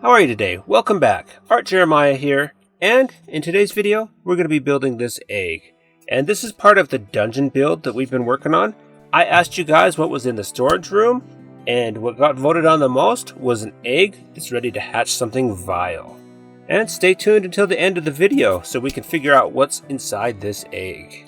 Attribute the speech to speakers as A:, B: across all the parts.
A: How are you today? Welcome back. Art Jeremiah here, and in today's video, we're going to be building this egg. And this is part of the dungeon build that we've been working on. I asked you guys what was in the storage room, and what got voted on the most was an egg that's ready to hatch something vile. And stay tuned until the end of the video so we can figure out what's inside this egg.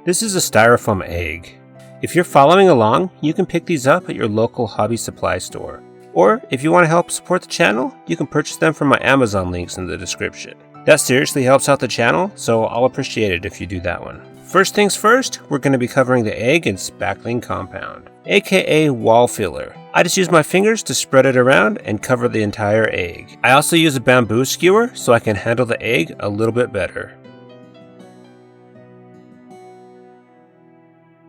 A: This is a styrofoam egg. If you're following along, you can pick these up at your local hobby supply store. Or, if you want to help support the channel, you can purchase them from my Amazon links in the description. That seriously helps out the channel, so I'll appreciate it if you do that one. First things first, we're going to be covering the egg in spackling compound, aka wall filler. I just use my fingers to spread it around and cover the entire egg. I also use a bamboo skewer so I can handle the egg a little bit better.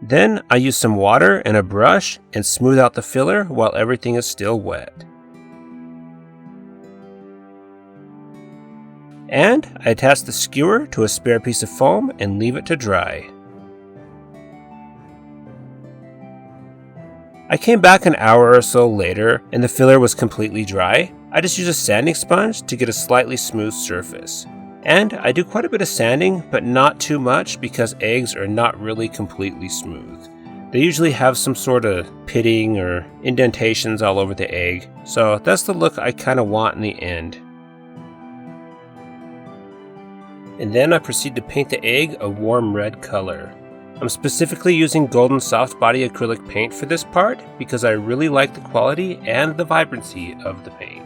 A: Then I use some water and a brush and smooth out the filler while everything is still wet. And I attach the skewer to a spare piece of foam and leave it to dry. I came back an hour or so later and the filler was completely dry. I just use a sanding sponge to get a slightly smooth surface. And I do quite a bit of sanding, but not too much because eggs are not really completely smooth. They usually have some sort of pitting or indentations all over the egg, so that's the look I kind of want in the end. And then I proceed to paint the egg a warm red color. I'm specifically using golden soft body acrylic paint for this part because I really like the quality and the vibrancy of the paint.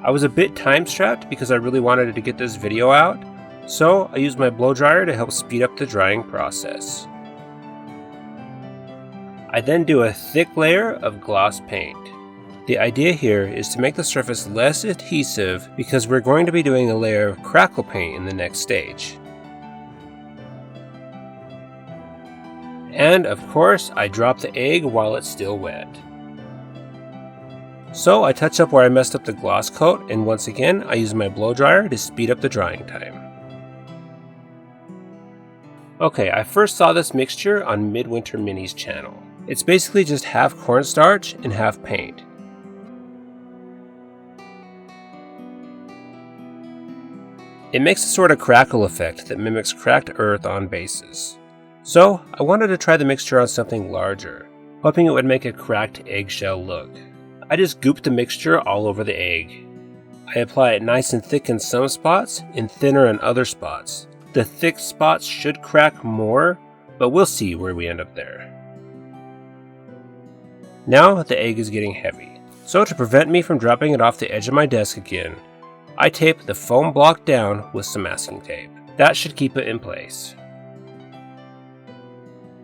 A: I was a bit time strapped because I really wanted to get this video out, so I used my blow dryer to help speed up the drying process. I then do a thick layer of gloss paint. The idea here is to make the surface less adhesive because we're going to be doing a layer of crackle paint in the next stage. And of course, I drop the egg while it's still wet. So I touch up where I messed up the gloss coat, and once again I use my blow dryer to speed up the drying time. Okay, I first saw this mixture on Midwinter Mini's channel. It's basically just half cornstarch and half paint. It makes a sort of crackle effect that mimics cracked earth on bases. So I wanted to try the mixture on something larger, hoping it would make a cracked eggshell look. I just goop the mixture all over the egg. I apply it nice and thick in some spots and thinner in other spots. The thick spots should crack more, but we'll see where we end up there. Now the egg is getting heavy, so to prevent me from dropping it off the edge of my desk again, I tape the foam block down with some masking tape. That should keep it in place.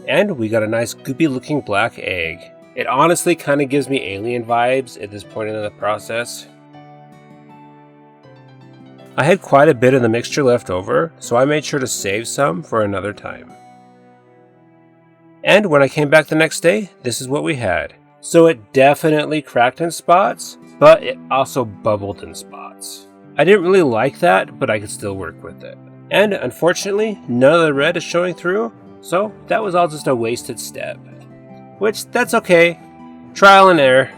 A: And we got a nice goopy looking black egg. It honestly kind of gives me alien vibes at this point in the process. I had quite a bit of the mixture left over, so I made sure to save some for another time. And when I came back the next day, this is what we had. So it definitely cracked in spots, but it also bubbled in spots. I didn't really like that, but I could still work with it. And unfortunately, none of the red is showing through, so that was all just a wasted step. Which, that's okay. Trial and error.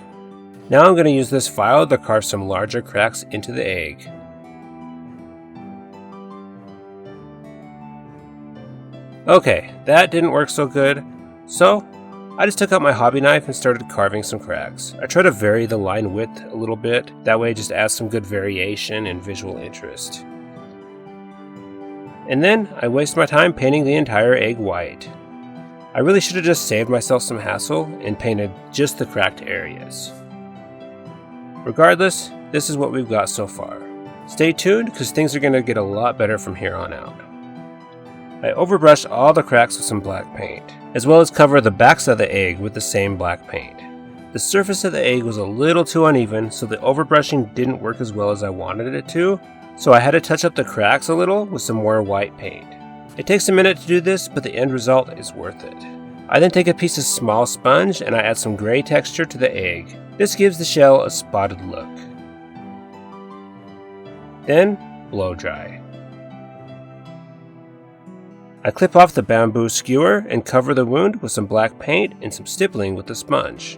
A: Now I'm going to use this file to carve some larger cracks into the egg. Okay, that didn't work so good, so I just took out my hobby knife and started carving some cracks. I try to vary the line width a little bit, that way it just adds some good variation and visual interest. And then I waste my time painting the entire egg white. I really should have just saved myself some hassle and painted just the cracked areas. Regardless, this is what we've got so far. Stay tuned because things are going to get a lot better from here on out. I overbrushed all the cracks with some black paint, as well as cover the backs of the egg with the same black paint. The surface of the egg was a little too uneven, so the overbrushing didn't work as well as I wanted it to, so I had to touch up the cracks a little with some more white paint. It takes a minute to do this, but the end result is worth it. I then take a piece of small sponge and I add some gray texture to the egg. This gives the shell a spotted look. Then, blow dry. I clip off the bamboo skewer and cover the wound with some black paint and some stippling with the sponge.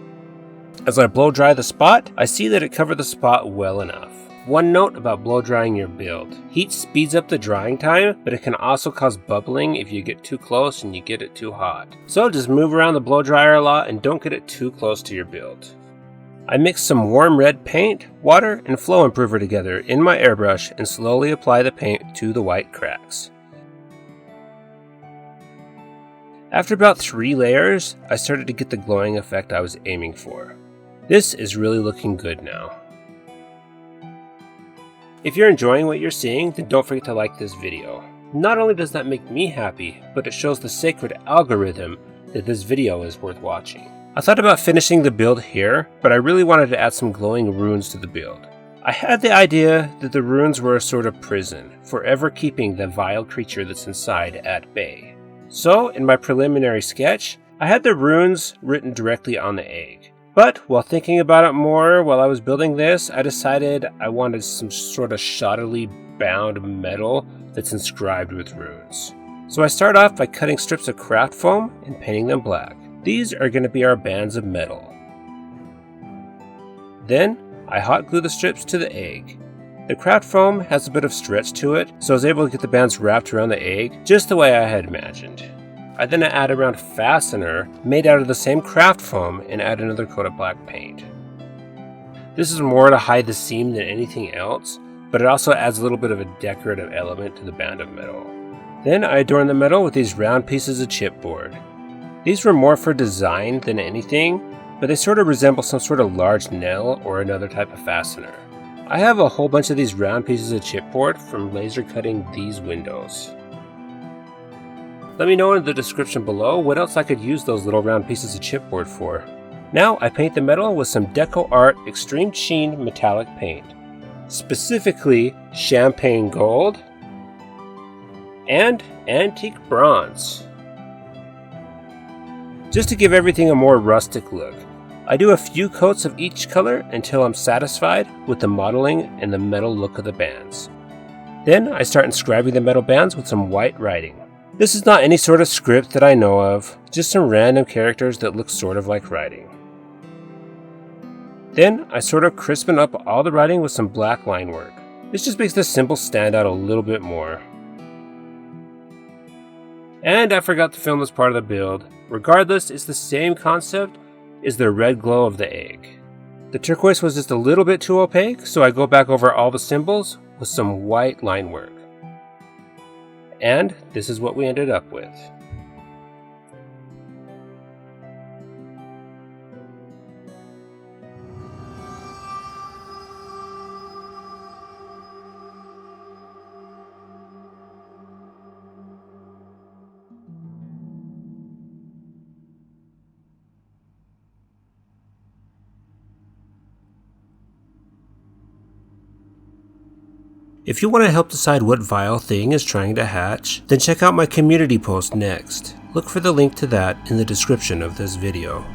A: As I blow dry the spot, I see that it covered the spot well enough. One note about blow drying your build. Heat speeds up the drying time, but it can also cause bubbling if you get too close and you get it too hot. So just move around the blow dryer a lot and don't get it too close to your build. I mix some warm red paint, water, and flow improver together in my airbrush and slowly apply the paint to the white cracks. After about 3 layers, I started to get the glowing effect I was aiming for. This is really looking good now. If you're enjoying what you're seeing, then don't forget to like this video. Not only does that make me happy, but it shows the sacred algorithm that this video is worth watching. I thought about finishing the build here, but I really wanted to add some glowing runes to the build. I had the idea that the runes were a sort of prison, forever keeping the vile creature that's inside at bay. So, in my preliminary sketch, I had the runes written directly on the egg. But while thinking about it more while I was building this, I decided I wanted some sort of shoddily bound metal that's inscribed with runes. So I start off by cutting strips of craft foam and painting them black. These are going to be our bands of metal. Then I hot glue the strips to the egg. The craft foam has a bit of stretch to it, so I was able to get the bands wrapped around the egg just the way I had imagined. I then add a round fastener made out of the same craft foam and add another coat of black paint. This is more to hide the seam than anything else, but it also adds a little bit of a decorative element to the band of metal. Then I adorn the metal with these round pieces of chipboard. These were more for design than anything, but they sort of resemble some sort of large nail or another type of fastener. I have a whole bunch of these round pieces of chipboard from laser cutting these windows. Let me know in the description below what else I could use those little round pieces of chipboard for. Now I paint the metal with some Deco Art Extreme Sheen metallic paint, specifically champagne gold and antique bronze. Just to give everything a more rustic look, I do a few coats of each color until I'm satisfied with the modeling and the metal look of the bands. Then I start inscribing the metal bands with some white writing. This is not any sort of script that I know of, just some random characters that look sort of like writing. Then I sort of crispen up all the writing with some black line work. This just makes this symbol stand out a little bit more. And I forgot to film this part of the build. Regardless, it's the same concept as the red glow of the egg. The turquoise was just a little bit too opaque, so I go back over all the symbols with some white line work. And this is what we ended up with. If you want to help decide what vile thing is trying to hatch, then check out my community post next. Look for the link to that in the description of this video.